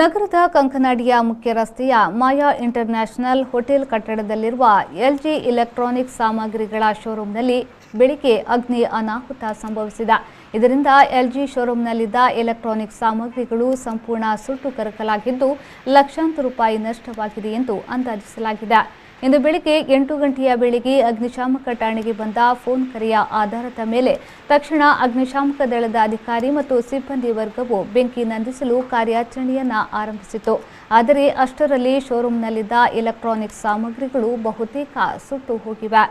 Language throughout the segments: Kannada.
ನಗರದ ಕಂಕನಾಡಿಯ ಮುಖ್ಯ ರಸ್ತೆಯ ಮಾಯಾ ಇಂಟರ್ನ್ಯಾಷನಲ್ ಹೋಟೆಲ್ ಕಟ್ಟಡದಲ್ಲಿರುವ ಎಲ್ಜಿ ಎಲೆಕ್ಟ್ರಾನಿಕ್ ಸಾಮಗ್ರಿಗಳ ಶೋರೂಮ್ನಲ್ಲಿ ಬೆಳಿಗ್ಗೆ ಅಗ್ನಿ ಅನಾಹುತ ಸಂಭವಿಸಿದೆ. ಇದರಿಂದ ಎಲ್ಜಿ ಶೋರೂಮ್ನಲ್ಲಿದ್ದ ಎಲೆಕ್ಟ್ರಾನಿಕ್ ಸಾಮಗ್ರಿಗಳು ಸಂಪೂರ್ಣ ಸುಟ್ಟು ಕರಕಲಾಗಿದ್ದು ಲಕ್ಷಾಂತರ ರೂಪಾಯಿ ನಷ್ಟವಾಗಿದೆ ಎಂದು ಅಂದಾಜಿಸಲಾಗಿದೆ. ಇಂದು ಬೆಳಿಗ್ಗೆ 8 ಗಂಟೆಯ ವೇಳೆಗೆ ಅಗ್ನಿಶಾಮಕ ಠಾಣೆಗೆ ಬಂದ ಫೋನ್ ಕರೆಯ ಆಧಾರದ ಮೇಲೆ ತಕ್ಷಣ ಅಗ್ನಿಶಾಮಕ ದಳದ ಅಧಿಕಾರಿ ಮತ್ತು ಸಿಬ್ಬಂದಿ ವರ್ಗವು ಬೆಂಕಿ ನಂದಿಸಲು ಕಾರ್ಯಾಚರಣೆಯನ್ನು ಆರಂಭಿಸಿತು. ಆದರೆ ಅಷ್ಟರಲ್ಲಿ ಶೋರೂಮ್ನಲ್ಲಿದ್ದ ಎಲೆಕ್ಟ್ರಾನಿಕ್ ಸಾಮಗ್ರಿಗಳು ಬಹುತೇಕ ಸುಟ್ಟು ಹೋಗಿವೆ.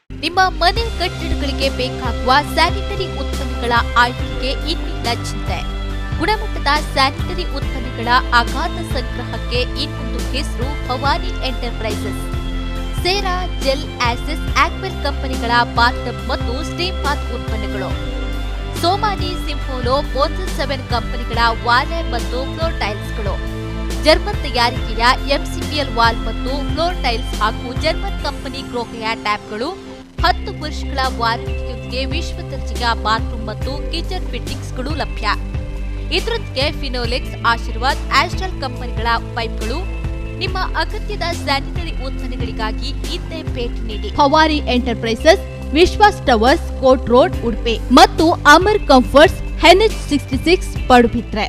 ನಿಮ್ಮ ಮನೆ ಕಟ್ಟಡಗಳಿಗೆ ಬೇಕಾಗುವ ಸ್ಯಾನಿಟರಿ ಉತ್ಪನ್ನಗಳ ಆಯ್ಕೆಗೆ ಇನ್ನಿಲ್ಲ ಚಿಂತೆ. ಗುಣಮಟ್ಟದ ಸ್ಯಾನಿಟರಿ ಉತ್ಪನ್ನಗಳ ಅಗಾಧ ಸಂಗ್ರಹಕ್ಕೆ ಇನ್ನೊಂದು ಹೆಸರು ಭವಾನಿ ಎಂಟರ್ಪ್ರೈಸಸ್. ಸೇರಾ, ಜೆಲ್, ಆಸಿಸ್, ಆಕ್ವೆಲ್ ಕಂಪನಿಗಳ ಬಾತ್ಟಬ್ ಮತ್ತು ಸ್ಟೀಮ್ ಬಾತ್ ಉತ್ಪನ್ನಗಳು, ಸೋಮಾನಿ, ಸಿಂಫೋಲೋ, ಮೋಸಸ್ 7 ಕಂಪನಿಗಳ ವಾಲ್ ಮತ್ತು ಫ್ಲೋರ್ ಟೈಲ್ಸ್ಗಳು, ಜರ್ಮನ್ ತಯಾರಿಕೆಯ ಎಂಸಿಪಿಎಲ್ ವಾಲ್ ಮತ್ತು ಫ್ಲೋರ್ ಟೈಲ್ಸ್ ಹಾಗೂ ಜರ್ಮನ್ ಕಂಪನಿ ಗ್ರೋಹೆಯ ಟ್ಯಾಪ್ಗಳು, 10 ವರ್ಷಗಳ ವಾರಂಟಿಯೊಂದಿಗೆ ವಿಶ್ವ ದರ್ಜೆಯ ಬಾತ್ರೂಮ್ ಮತ್ತು ಕಿಚನ್ ಫಿಟ್ಟಿಂಗ್ಸ್ಗಳು ಲಭ್ಯ. ಇದರೊಂದಿಗೆ ಫಿನೋಲೆಕ್ಸ್, ಆಶೀರ್ವಾದ್, ಆಸ್ಟ್ರಲ್ ಕಂಪನಿಗಳ ಪೈಪ್ಗಳು. ನಿಮ್ಮ ಅಗತ್ಯದ ಸ್ಯಾನಿಟರಿ ಉತ್ಪನ್ನಗಳಿಗಾಗಿ ಇದ್ದೇ ಭೇಟಿ ನೀಡಿ. ಭವಾನಿ ಎಂಟರ್ಪ್ರೈಸಸ್, ವಿಶ್ವಾಸ್ ಟವರ್ಸ್, ಕೋರ್ಟ್ ರೋಡ್, ಉಡುಪಿ ಮತ್ತು ಅಮರ್ ಕಂಫರ್ಟ್ಸ್, NH66 ಪಡುಬಿದ್ರೆ.